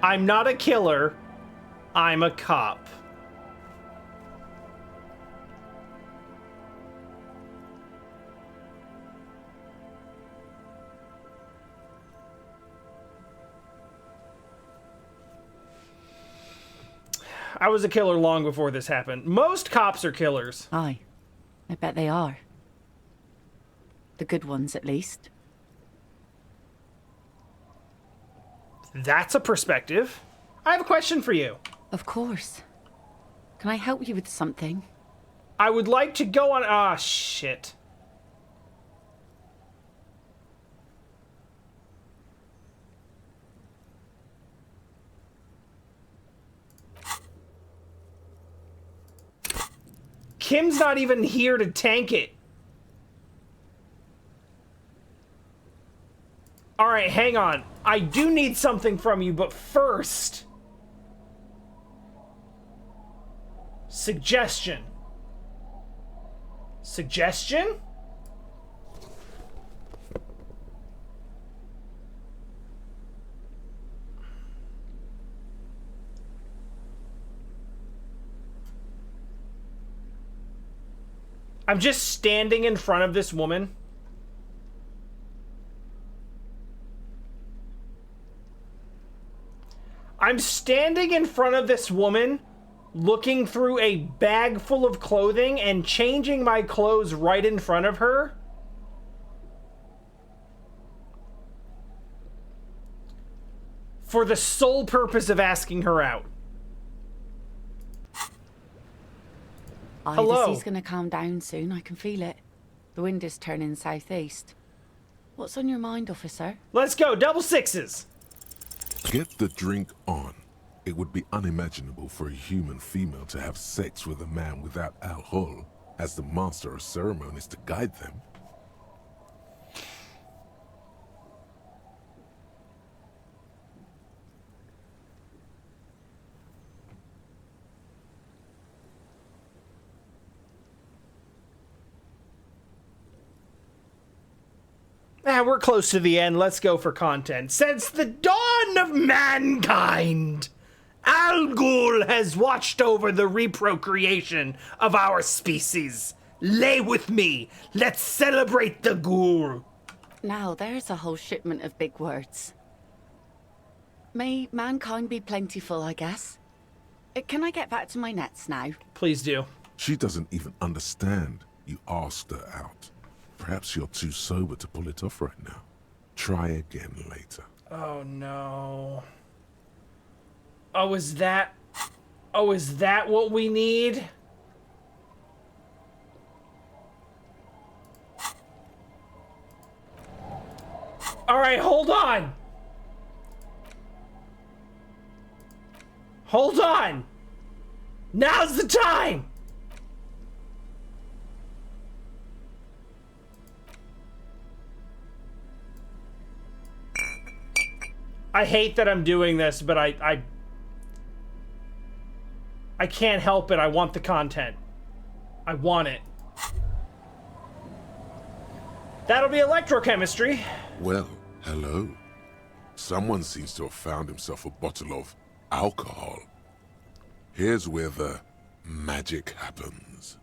I'm not a killer. I'm a cop. I was a killer long before this happened. Most cops are killers. Aye, I bet they are. The good ones, at least. That's a perspective. I have a question for you. Of course. Can I help you with something? I would like to go on... Ah, shit. Kim's not even here to tank it. Alright, hang on. I do need something from you, but first... Suggestion. Suggestion? I'm just standing in front of this woman. I'm standing in front of this woman, looking through a bag full of clothing and changing my clothes right in front of her. For the sole purpose of asking her out. Hello. The sea's gonna calm down soon, I can feel it. The wind is turning southeast. What's on your mind, officer? Let's go, double sixes. Get the drink on. It would be unimaginable for a human female to have sex with a man without alcohol, as the master of ceremonies to guide them. We're close to the end. Let's go for content. Since the dawn of mankind, Al Ghul has watched over the reprocreation of our species. Lay with me. Let's celebrate the Ghul. Now, there's a whole shipment of big words. May mankind be plentiful, I guess. Can I get back to my nets now? Please do. She doesn't even understand. You asked her out. Perhaps you're too sober to pull it off right now. Try again later. Oh no. Oh, is that what we need? All right, hold on. Hold on. Now's the time. I hate that I'm doing this, but I can't help it. I want the content. I want it. That'll be electrochemistry. Well, hello. Someone seems to have found himself a bottle of alcohol. Here's where the magic happens.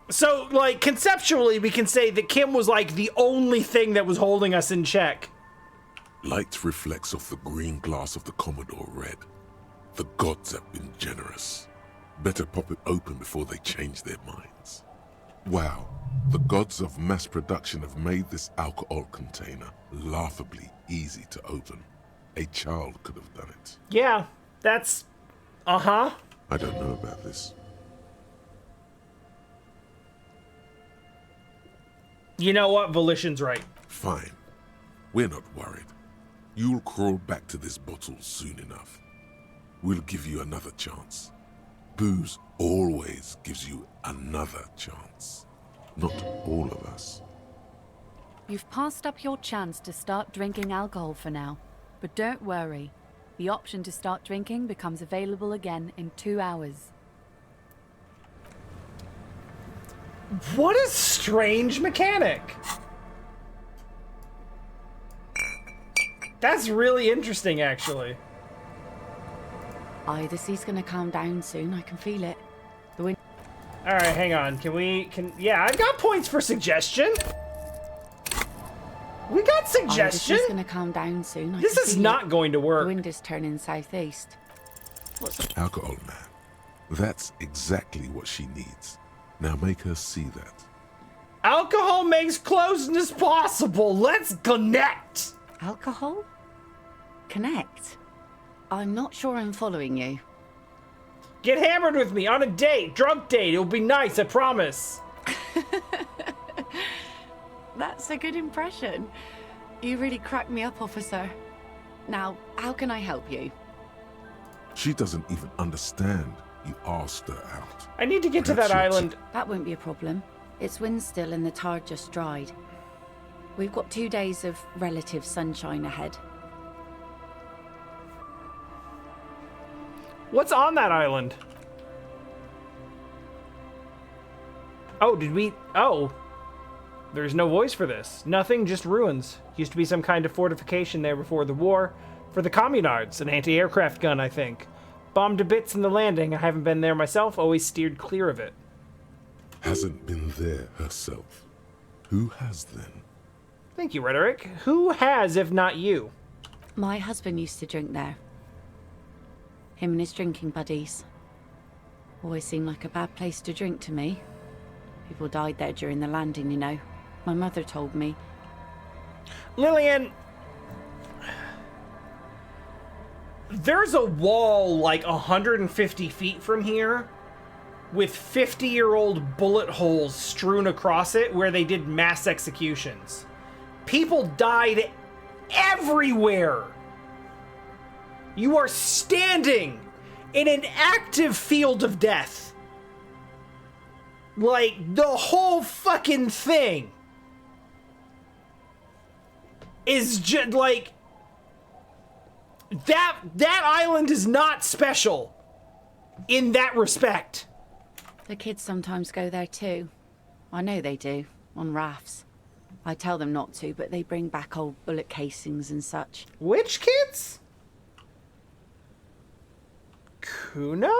So, like, conceptually, we can say that Kim was, like, the only thing that was holding us in check. Light reflects off the green glass of the Commodore Red. The gods have been generous. Better pop it open before they change their minds. Wow, the gods of mass production have made this alcohol container laughably easy to open. A child could have done it. Yeah, that's... Uh-huh. I don't know about this. You know what? Volition's right. Fine. We're not worried. You'll crawl back to this bottle soon enough. We'll give you another chance. Booze always gives you another chance. Not all of us. You've passed up your chance to start drinking alcohol for now. But don't worry. The option to start drinking becomes available again in 2 hours. What a strange mechanic. That's really interesting, actually. Aye, the sea's gonna calm down soon. I can feel it. The wind. All right, hang on. Yeah, I've got points for suggestion. We got suggestion. The sea's gonna calm down soon. This is not going to The work. wind is turning southeast. Alcohol, man. That's exactly what she needs. Now make her see that. Alcohol makes closeness possible. Let's connect. Alcohol? Connect? I'm not sure I'm following you. Get hammered with me on a date, drunk date. It'll be nice, I promise. That's a good impression. You really cracked me up, officer. Now, how can I help you? She doesn't even understand you asked her out. I need to get to that Perhaps island. That won't be a problem. It's wind still and the tar just dried. We've got 2 days of relative sunshine ahead. What's on that island? Oh, there's no voice for this. Nothing, just ruins. Used to be some kind of fortification there before the war. For the communards, an anti-aircraft gun, I think. Bombed to bits in the landing. I haven't been there myself, always steered clear of it. Hasn't been there herself. Who has then? Thank you, Rhetoric. Who has, if not you? My husband used to drink there. Him and his drinking buddies. Always seemed like a bad place to drink to me. People died there during the landing, you know. My mother told me. Lillian, there's a wall like 150 feet from here with 50-year-old bullet holes strewn across it where they did mass executions. People died everywhere. You are standing in an active field of death. Like, the whole fucking thing is just like... That island is not special in that respect. The kids sometimes go there too. I know they do, on rafts. I tell them not to, but they bring back old bullet casings and such. Which kids? Kuno?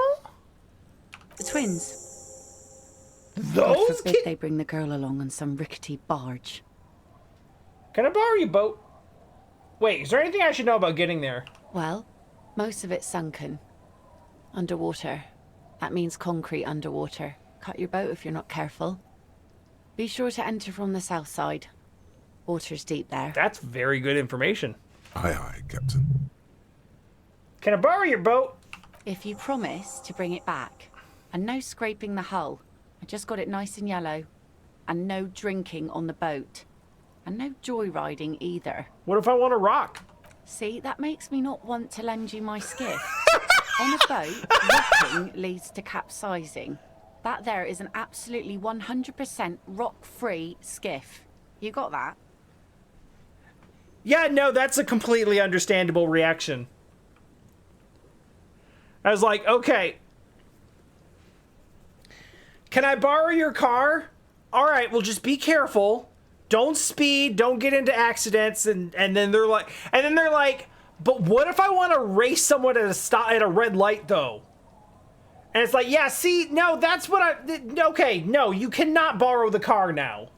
The twins. God Those forbid kids? they bring the girl along on some rickety barge. Can I borrow your boat? Wait, is there anything I should know about getting there? Well, most of it's sunken. Underwater. That means concrete underwater. Cut your boat if you're not careful. Be sure to enter from the south side. Water's deep there. That's very good information. Aye, aye, Captain. Can I borrow your boat? If you promise to bring it back. And no scraping the hull. I just got it nice and yellow. And no drinking on the boat. And no joyriding either. What if I want to rock? See, that makes me not want to lend you my skiff. On a boat, rocking leads to capsizing. That there is an absolutely 100% rock-free skiff. You got that? Yeah, no, that's a completely understandable reaction. I was like, okay. Can I borrow your car? All right, well, just be careful. Don't speed, don't get into accidents, and then they're like, but what if I want to race someone at a red light though? And it's like, yeah, see, no, that's what okay, no, you cannot borrow the car now.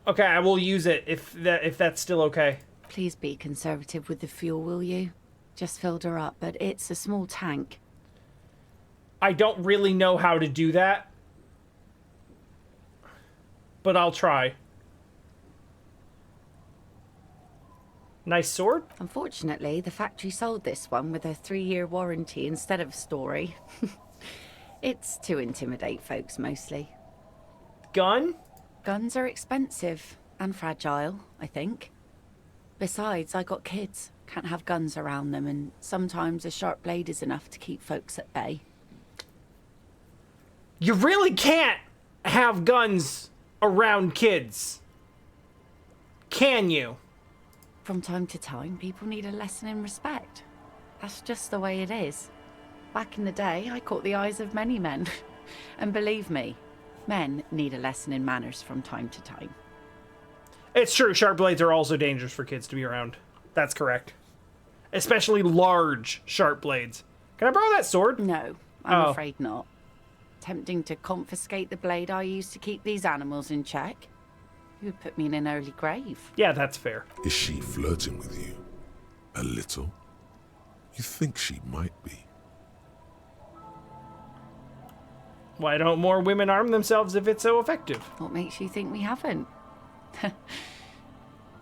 Okay, I will use it if that's still okay. Please be conservative with the fuel, will you? Just filled her up, but it's a small tank. I don't really know how to do that, but I'll try. Nice sword. Unfortunately, the factory sold this one with a 3-year warranty instead of a story. It's to intimidate folks mostly. Gun? Guns are expensive and fragile, I think. Besides, I got kids. Can't have guns around them, and sometimes a sharp blade is enough to keep folks at bay. You really can't have guns around kids. Can you? From time to time, people need a lesson in respect. That's just the way it is. Back in the day, I caught the eyes of many men. And believe me, men need a lesson in manners from time to time. It's true, sharp blades are also dangerous for kids to be around. That's correct. Especially large sharp blades. Can I borrow that sword? No, I'm Oh. afraid not. Tempting to confiscate the blade I use to keep these animals in check. You would put me in an early grave. Yeah, that's fair. Is she flirting with you? A little? You think she might be? Why don't more women arm themselves if it's so effective? What makes you think we haven't?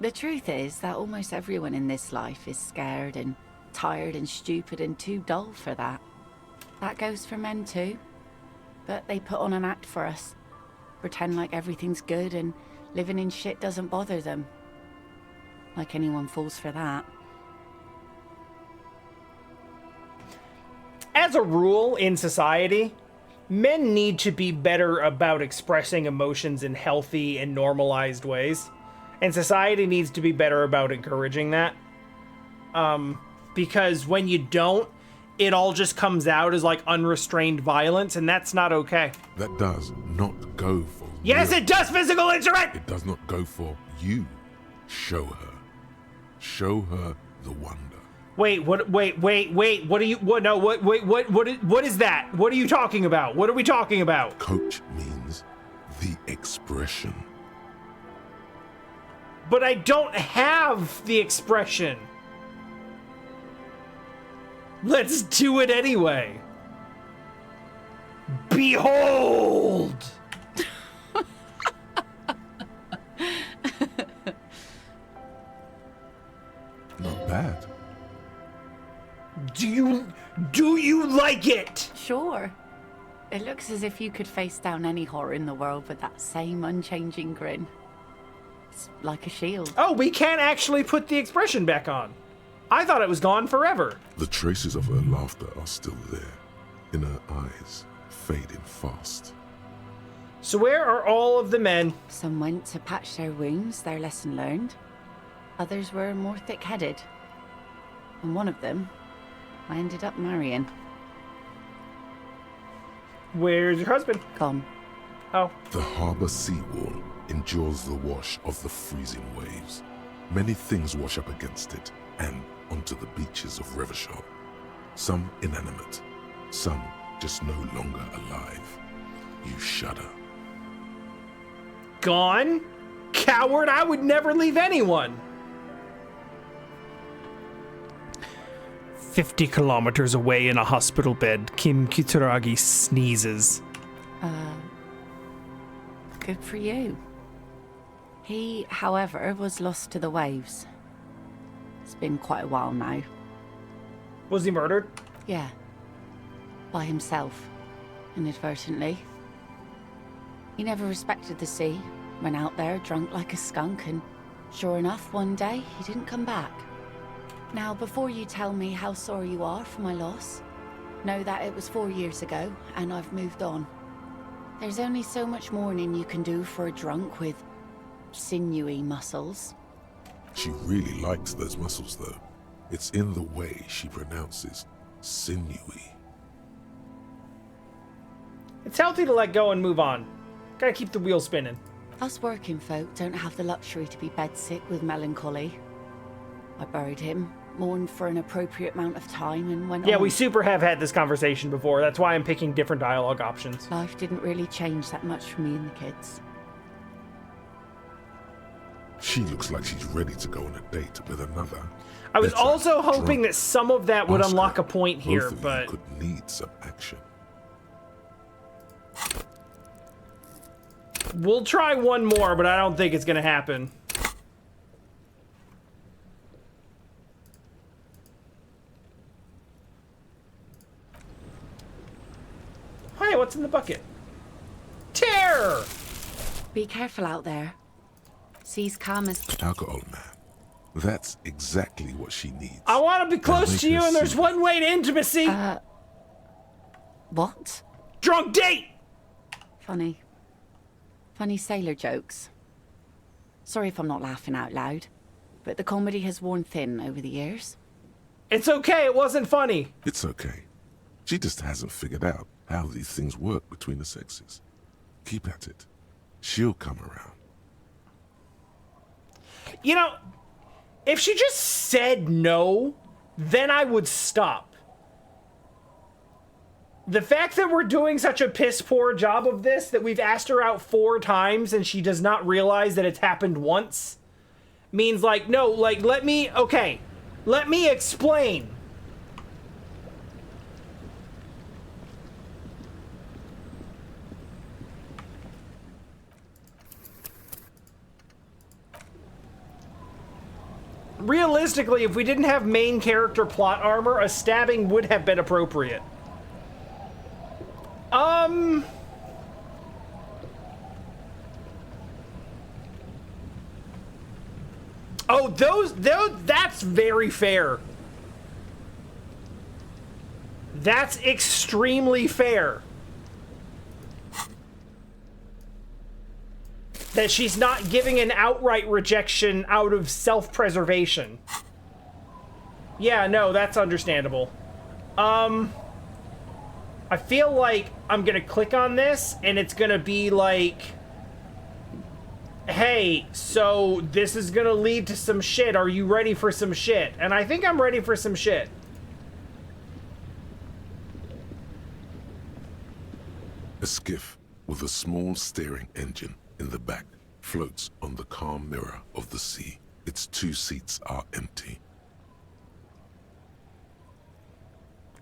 The truth is that almost everyone in this life is scared and tired and stupid and too dull for that. That goes for men too. But they put on an act for us. Pretend like everything's good and living in shit doesn't bother them. Like anyone falls for that. As a rule in society, men need to be better about expressing emotions in healthy and normalized ways. And society needs to be better about encouraging that. Because when you don't, it all just comes out as like unrestrained violence, and that's not okay. That does not go for Yes, you. it does, physical injury! It does not go for you. Show her. Show her the wonder. Wait, what are you, what is that? What are you talking about? What are we talking about? Coach means the expression. But I don't have the expression. Let's do it anyway. Behold! Not bad. Do you like it? Sure. It looks as if you could face down any horror in the world with that same unchanging grin. It's like a shield. Oh, we can't actually put the expression back on. I thought it was gone forever. The traces of her laughter are still there, in her eyes, fading fast. So where are all of the men? Some went to patch their wounds, their lesson learned. Others were more thick-headed. And one of them, I ended up marrying. Where's your husband? Gone. Oh. The harbour seawall endures the wash of the freezing waves. Many things wash up against it and onto the beaches of Revachol. Some inanimate, some just no longer alive. You shudder. Gone? Coward, I would never leave anyone. 50 kilometers away in a hospital bed, Kim Kitaragi sneezes. Good for you. He, however, was lost to the waves. It's been quite a while now. Was he murdered? Yeah. By himself. Inadvertently. He never respected the sea. Went out there drunk like a skunk, and sure enough, one day, he didn't come back. Now, before you tell me how sorry you are for my loss, know that it was 4 years ago, and I've moved on. There's only so much mourning you can do for a drunk with sinewy muscles. She really likes those muscles, though. It's in the way she pronounces sinewy. It's healthy to let go and move on. Gotta keep the wheel spinning. Us working folk don't have the luxury to be bedsick with melancholy. I buried him, mourned for an appropriate amount of time, and went Yeah, on. we super have had this conversation before. That's why I'm picking different dialogue options. Life didn't really change that much for me and the kids. She looks like she's ready to go on a date with another. I was better, also hoping drunk. that some of that would Oscar, unlock a point here, both of but you could need some action. we'll try one more, but I don't think it's gonna happen. Hey, what's in the bucket? Tear! Be careful out there. Seas calm as... Alcohol, man. That's exactly what she needs. I want to be close make to you, her and there's see. one way to intimacy. What? Drunk date! Funny. Funny sailor jokes. Sorry if I'm not laughing out loud, but the comedy has worn thin over the years. It's okay, it wasn't funny. It's okay. She just hasn't figured out how these things work between the sexes. Keep at it. She'll come around. You know, if she just said no, then I would stop. The fact that we're doing such a piss poor job of this, that we've asked her out 4 times and she does not realize that it's happened once, means like, no, like, let me explain. Realistically, if we didn't have main character plot armor, a stabbing would have been appropriate. Oh, those, that's very fair. That's extremely fair. That she's not giving an outright rejection out of self-preservation. Yeah, no, that's understandable. I feel like I'm gonna click on this, and it's gonna be like, hey, so this is gonna lead to some shit. Are you ready for some shit? And I think I'm ready for some shit. A skiff with a small steering engine in the back floats on the calm mirror of the sea. Its 2 seats are empty.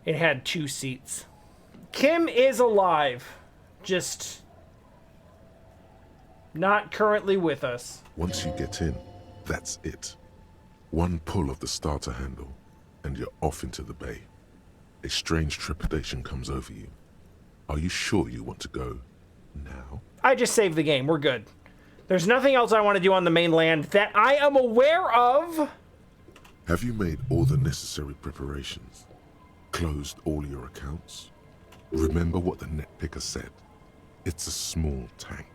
It had 2 seats. Kim is alive. Just not currently with us. Once you get in, that's it. One pull of the starter handle, and you're off into the bay. A strange trepidation comes over you. Are you sure you want to go now? I just saved the game. We're good. There's nothing else I want to do on the mainland that I am aware of. Have you made all the necessary preparations? Closed all your accounts? Remember what the net picker said. It's a small tank.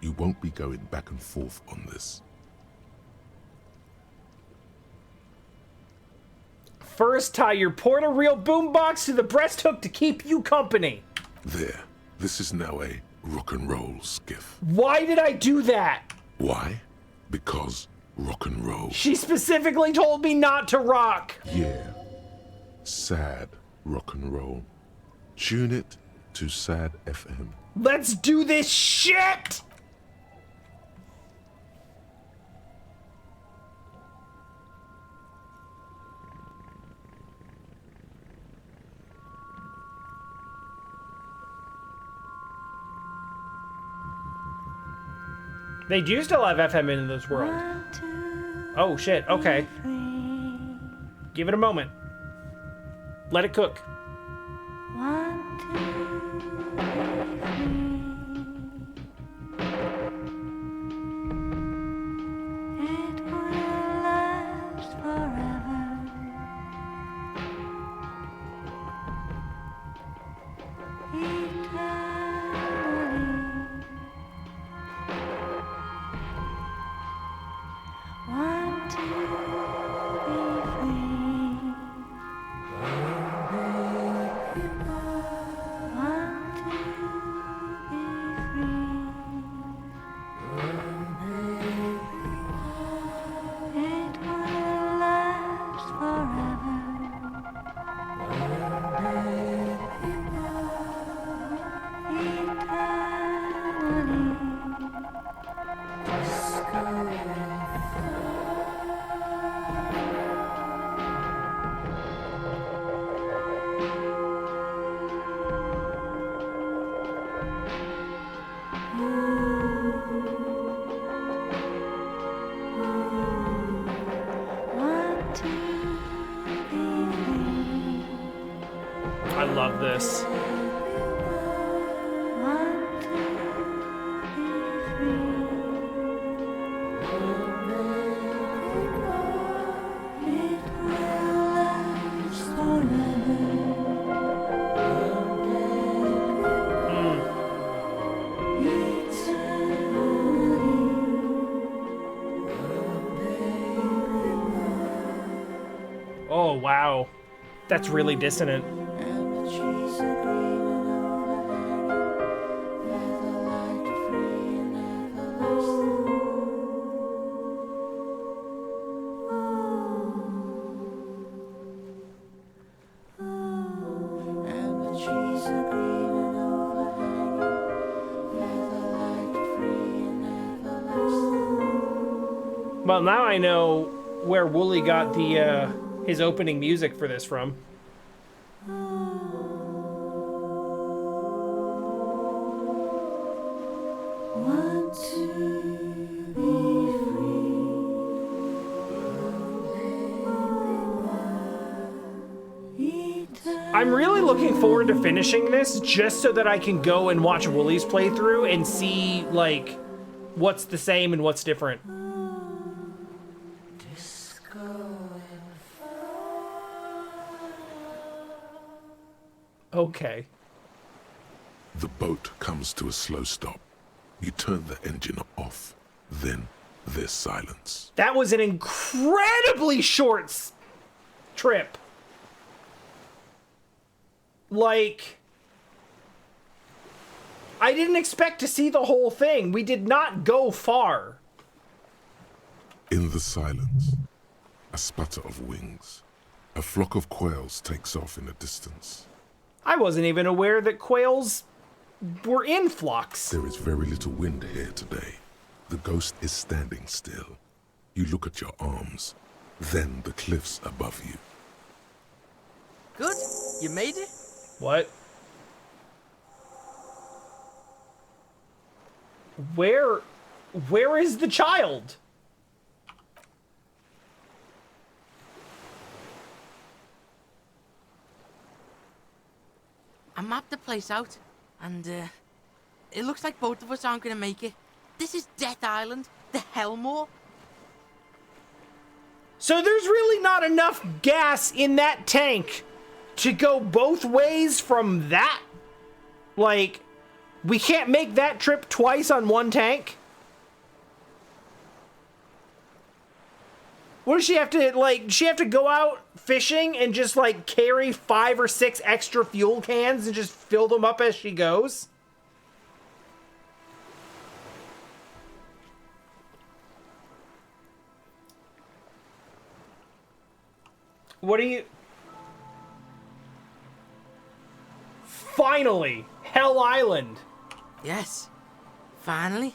You won't be going back and forth on this. First, tie your portal-reel boombox to the breast hook to keep you company. There. This is now a rock and roll skiff. Why did I do that? Why? Because rock and roll. She specifically told me not to rock. Yeah. Sad rock and roll. Tune it to Sad FM. Let's do this shit! They do still have FM in this world. Oh shit, okay. Give it a moment. Let it cook. 1, 2, 3. It will last forever. Eternally. 1, 2, be free. 1, 2, be free. It will last forever. I love this. 1, 2, be free. It will last forever. Oh, wow. That's really dissonant. Well, now I know where Wooly got the his opening music for this from. Want to be free. I'm really looking forward to finishing this just so that I can go and watch Wooly's playthrough and see, like, what's the same and what's different. Okay. The boat comes to a slow stop. You turn the engine off. Then there's silence. That was an incredibly short trip. Like, I didn't expect to see the whole thing. We did not go far. In the silence, a sputter of wings. A flock of quails takes off in the distance. I wasn't even aware that quails were in flocks. There is very little wind here today. The ghost is standing still. You look at your arms, then the cliffs above you. Good. You made it? What? Where is the child? I mapped the place out, and it looks like both of us aren't gonna make it. This is Death Island, the Hellmore. So there's really not enough gas in that tank to go both ways from that? Like, we can't make that trip twice on one tank? What does she have to, like, does she have to go out fishing and just, like, carry 5 or 6 extra fuel cans and just fill them up as she goes? What do you... Finally! Hell Island! Yes, finally.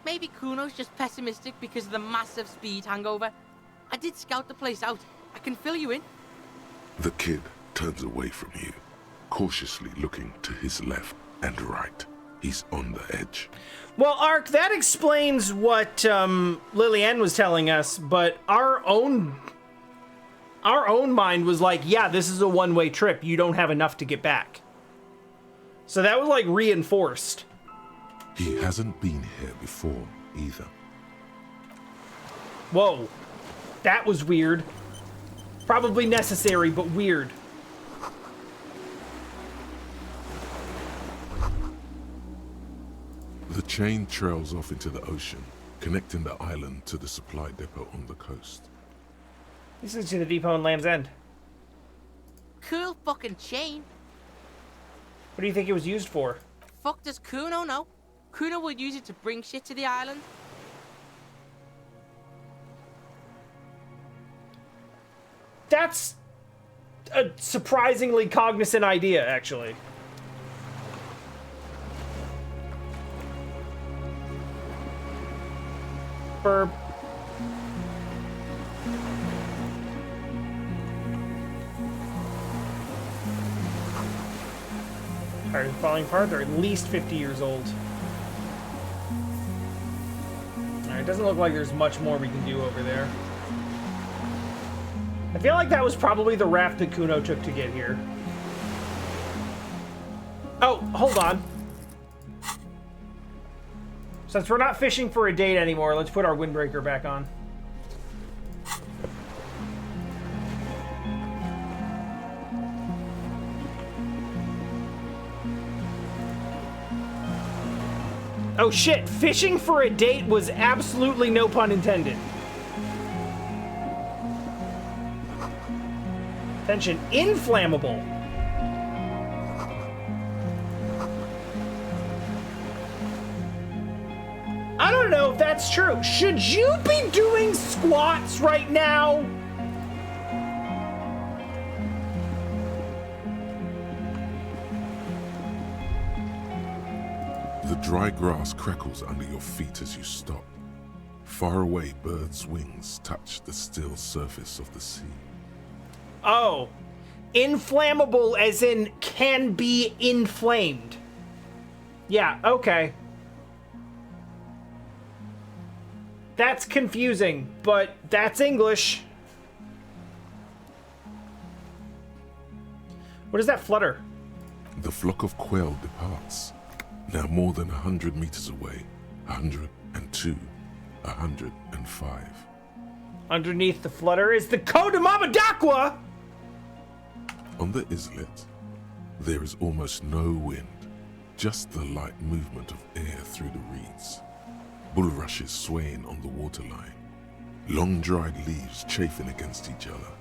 Maybe Kuno's just pessimistic because of the massive speed hangover. I did scout the place out. I can fill you in. The kid turns away from you, cautiously looking to his left and right. He's on the edge. Well, Ark, that explains what Lillian was telling us, but our own mind was like, yeah, this is a one-way trip. You don't have enough to get back. So that was, like, reinforced. He hasn't been here before, either. Whoa. That was weird. Probably necessary, but weird. The chain trails off into the ocean, connecting the island to the supply depot on the coast. This is to the depot in Land's End. Cool fucking chain. What do you think it was used for? Fuck does Kuno know? Kuno would use it to bring shit to the island. That's a surprisingly cognizant idea, actually. Burp. Are falling apart? They're at least 50 years old. Alright, it doesn't look like there's much more we can do over there. I feel like that was probably the raft that Kuno took to get here. Oh, hold on. Since we're not fishing for a date anymore, let's put our windbreaker back on. Oh shit, fishing for a date was absolutely no pun intended. Attention, inflammable. I don't know if that's true. Should you be doing squats right now? The dry grass crackles under your feet as you stop. Faraway birds' wings touch the still surface of the sea. Oh. Inflammable as in can be inflamed. Yeah, okay. That's confusing, but that's English. What does that flutter? The flock of quail departs, now more than 100 meters away, 102, 105. Underneath the flutter is the Code of Mamadakwa! On the islet, there is almost no wind, just the light movement of air through the reeds. Bulrushes swaying on the waterline, long dried leaves chafing against each other.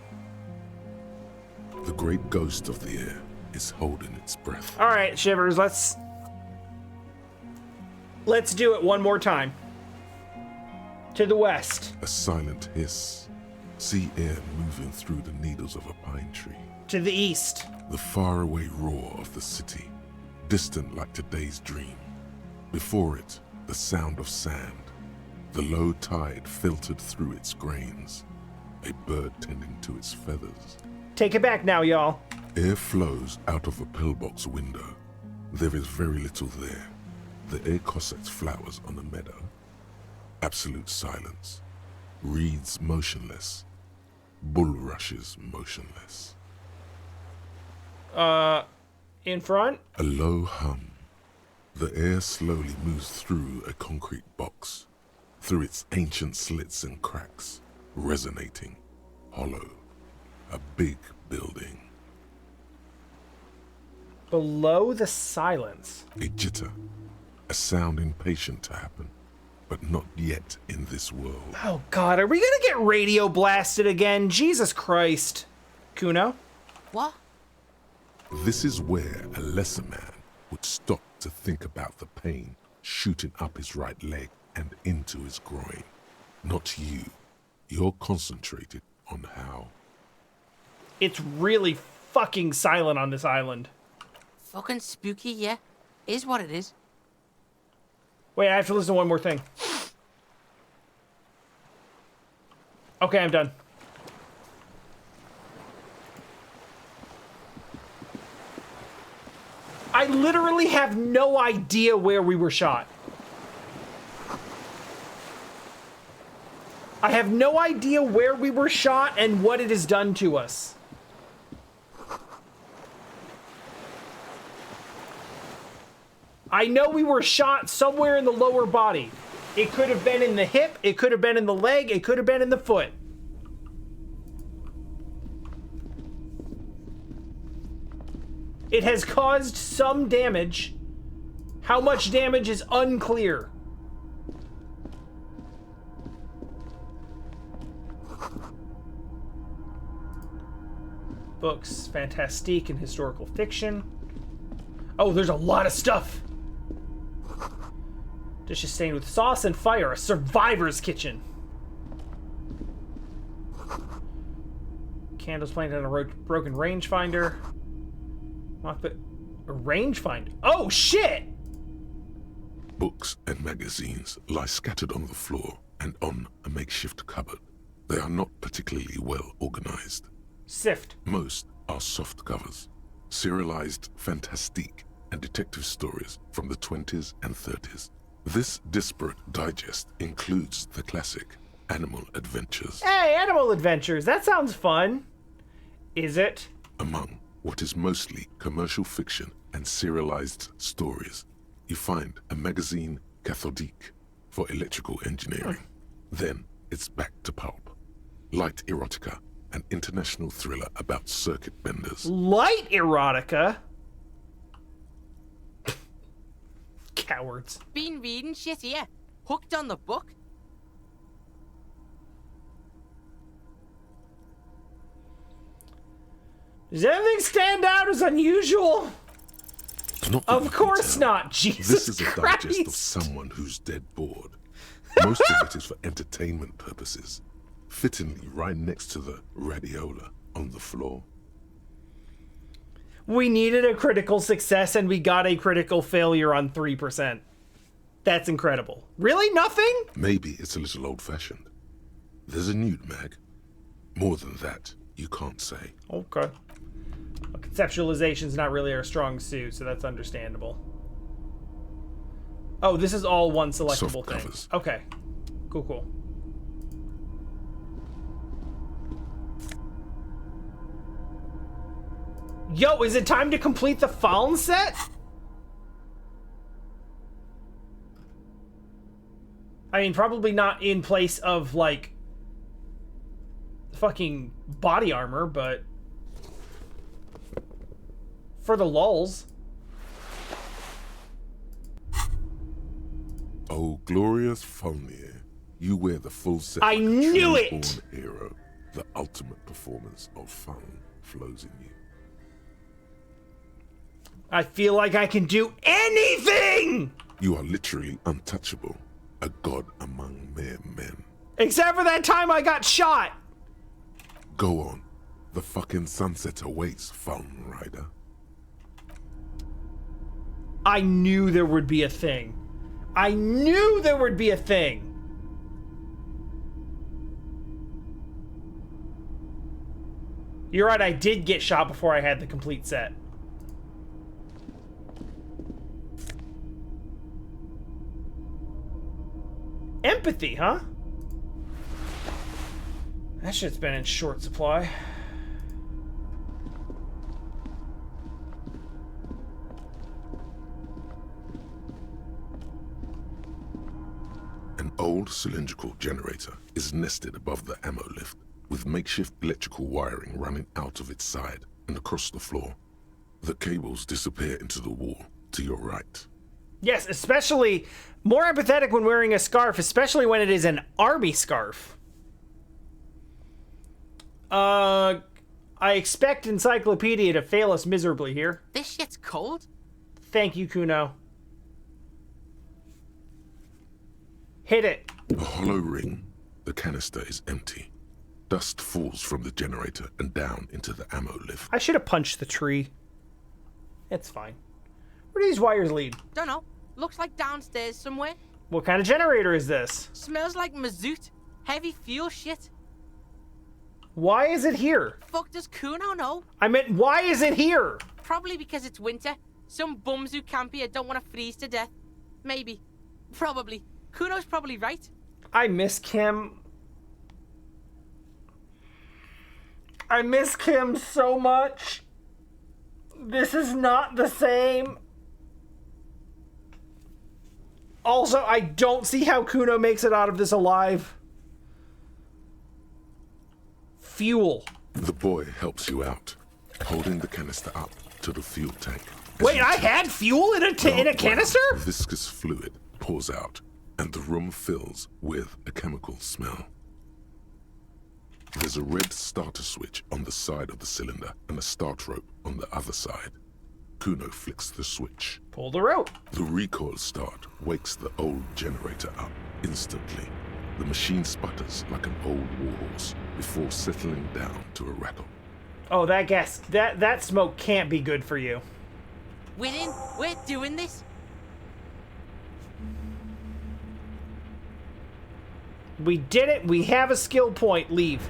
The great ghost of the air is holding its breath. All right, Shivers, let's do it one more time. To the west. A silent hiss, sea air moving through the needles of a pine tree. To the east. The faraway roar of the city, distant like today's dream. Before it, the sound of sand, the low tide filtered through its grains, a bird tending to its feathers. Take it back now, y'all. Air flows out of a pillbox window. There is very little there. The air Cossacks flowers on the meadow. Absolute silence. Reeds motionless. Bulrushes motionless. In front? A low hum. The air slowly moves through a concrete box, through its ancient slits and cracks, resonating, hollow. A big building. Below the silence. A jitter. A sound impatient to happen, but not yet in this world. Oh god, are we gonna get radio blasted again? Jesus Christ. Kuno? What? This is where a lesser man would stop to think about the pain shooting up his right leg and into his groin. Not you. You're concentrated on how. It's really fucking silent on this island. Fucking spooky, yeah. Is what it is. Wait, I have to listen to one more thing. Okay, I'm done. I literally have no idea where we were shot. I have no idea where we were shot and what it has done to us. I know we were shot somewhere in the lower body. It could have been in the hip, it could have been in the leg, it could have been in the foot. It has caused some damage. How much damage is unclear. Books, fantastique and historical fiction. Oh, there's a lot of stuff. Dishes stained with sauce and fire. A survivor's kitchen. Candles planted on a broken rangefinder. A rangefinder? Oh, shit! Books and magazines lie scattered on the floor and on a makeshift cupboard. They are not particularly well organized. Sift. Most are soft covers, serialized fantastique and detective stories from the 20s and 30s. This disparate digest includes the classic Animal Adventures. Hey, Animal Adventures, that sounds fun. Is it? Among what is mostly commercial fiction and serialized stories, you find a magazine cathodique for electrical engineering. Then it's back to pulp. Light erotica, an international thriller about circuit benders. Light erotica? Cowards. Been reading shit here. Hooked on the book. Does anything stand out as unusual? Not that you Of can course tell. not, Jesus This is a Christ. digest of someone who's dead bored. Most of it is for entertainment purposes. Fittingly right next to the radiola on the floor. We needed a critical success and we got a critical failure on 3%. That's incredible. Really? Nothing? Maybe it's a little old-fashioned. There's a nude mag. More than that, you can't say. Okay. Well, conceptualization's not really our strong suit, so that's understandable. Oh, this is all one selectable Soft thing. covers. Okay. Cool, cool. Yo, is it time to complete the Fallen set? I mean, probably not in place of, like, fucking body armor, but for the lulz. Oh, glorious Falnir, you wear the full set. I like a knew truly it! born hero. The ultimate performance of fun flows in you. I feel like I can do anything! You are literally untouchable, a god among mere men. Except for that time I got shot! Go on, the fucking sunset awaits, Fallen Rider. I knew there would be a thing. I knew there would be a thing! You're right, I did get shot before I had the complete set. Empathy, huh? That shit's been in short supply. An old cylindrical generator is nested above the ammo lift, with makeshift electrical wiring running out of its side and across the floor. The cables disappear into the wall to your right. Yes, especially more empathetic when wearing a scarf, especially when it is an army scarf. I expect Encyclopedia to fail us miserably here. This shit's cold. Thank you, Kuno. Hit it. A hollow ring. The canister is empty. Dust falls from the generator and down into the ammo lift. I should have punched the tree. It's fine. Where do these wires lead? Don't know. Looks like downstairs somewhere. What kind of generator is this? Smells like mazout. Heavy fuel shit. Why is it here? Fuck does Kuno know? I meant, why is it here? Probably because it's winter. Some bums who camp here don't want to freeze to death. Maybe. Probably. Kuno's probably right. I miss Kim. I miss Kim so much. This is not the same. Also, I don't see how Kuno makes it out of this alive. Fuel. The boy helps you out, holding the canister up to the fuel tank. Wait, I had fuel in a canister? Viscous fluid pours out, and the room fills with a chemical smell. There's a red starter switch on the side of the cylinder and a start rope on the other side. Kuno flicks the switch. Pull the rope. The recoil start wakes the old generator up instantly. The machine sputters like an old warhorse before settling down to a rattle. Oh, that gas, that smoke can't be good for you. We're in. We're doing this. We did it. We have a skill point. Leave.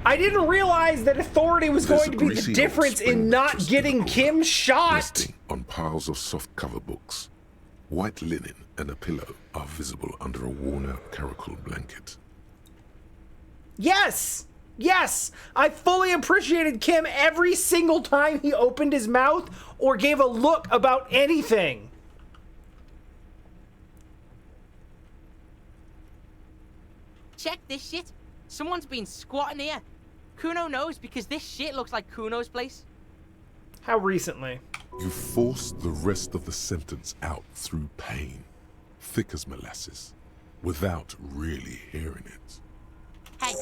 I didn't realize that authority was There's going to be the greasy difference old spring in not mattress getting in the Kim corner, shot. resting on piles of soft cover books. White linen and a pillow are visible under a worn-out caracal blanket. Yes! Yes! I fully appreciated Kim every single time he opened his mouth or gave a look about anything. Check this shit. Someone's been squatting here. Kuno knows because this shit looks like Kuno's place. How recently? You force the rest of the sentence out through pain, thick as molasses, without really hearing it. Hey,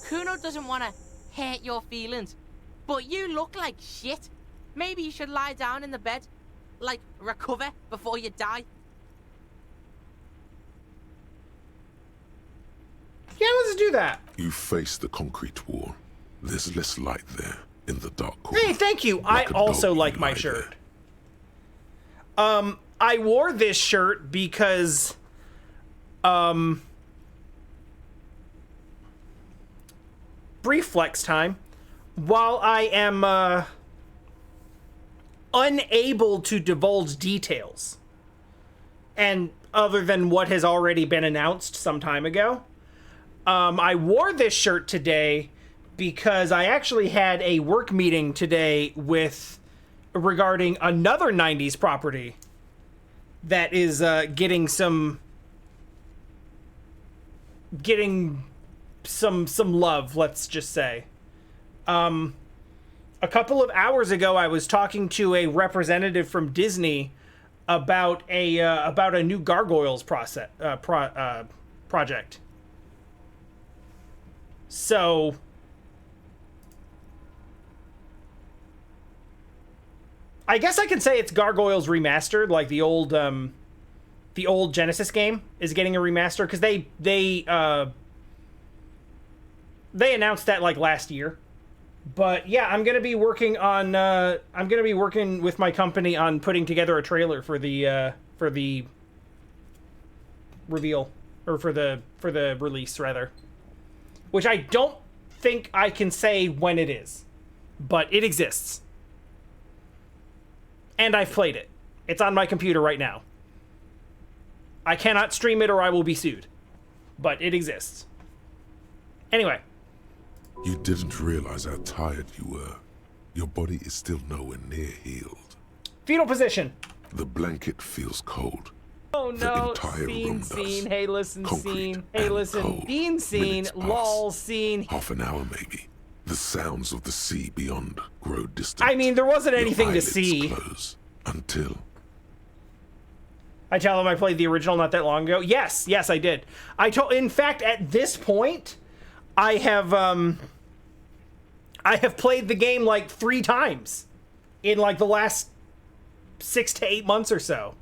Kuno doesn't want to hurt your feelings, but you look like shit. Maybe you should lie down in the bed, like recover before you die. Yeah, let's do that. You face the concrete wall. There's less light there, in the dark corner. Hey, thank you. I Like a also dog, like you my lie shirt. there. I wore this shirt because, brief flex time. While I am, unable to divulge details, and other than what has already been announced some time ago, I wore this shirt today because I actually had a work meeting today regarding another 90s property that is getting some love, let's just say. A couple of hours ago, I was talking to a representative from Disney about a new Gargoyles project. So I guess I can say it's Gargoyles remastered, like the old Genesis game is getting a remaster, because they announced that like last year. But yeah, I'm gonna be working with my company on putting together a trailer for the reveal, or for the release rather, which I don't think I can say when it is, but it exists, and I've played it. It's on my computer right now. I cannot stream it or I will be sued, but it exists. Anyway. You didn't realize how tired you were. Your body is still nowhere near healed. Fetal position. The blanket feels cold. Oh no, entire room does. scene, hey listen, Concrete scene, hey and listen, cold. bean scene, Minutes pass. lol scene. Half an hour maybe. The sounds of the sea beyond grow distant. I mean, there wasn't Your anything to eyelids see. close until I tell him I played the original not that long ago. Yes, I did. In fact, at this point, I have played the game like 3 times in like the last 6 to 8 months or so.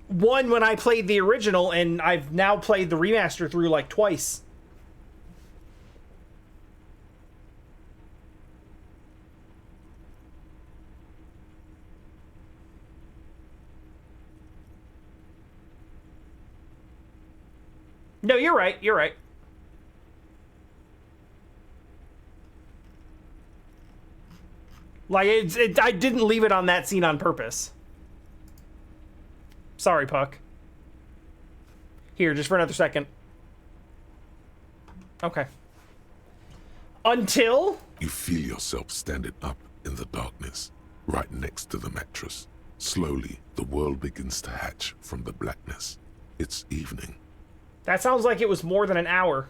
One when I played the original, and I've now played the remaster through like twice. No, you're right. You're right. Like, I didn't leave it on that scene on purpose. Sorry, Puck. Here, just for another second. Okay. Until... you feel yourself standing up in the darkness, right next to the mattress. Slowly, the world begins to hatch from the blackness. It's evening. That sounds like it was more than an hour.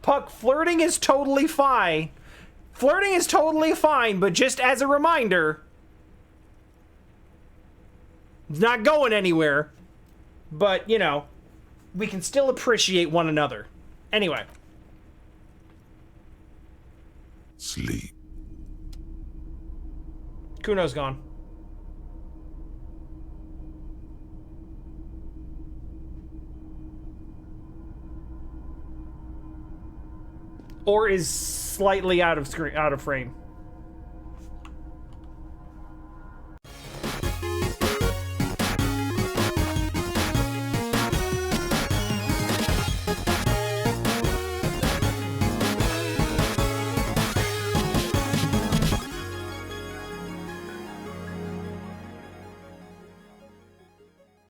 Puck, flirting is totally fine. Flirting is totally fine, but just as a reminder, it's not going anywhere. But, you know, we can still appreciate one another. Anyway. Sleep. Kuno's gone. Or is slightly out of frame.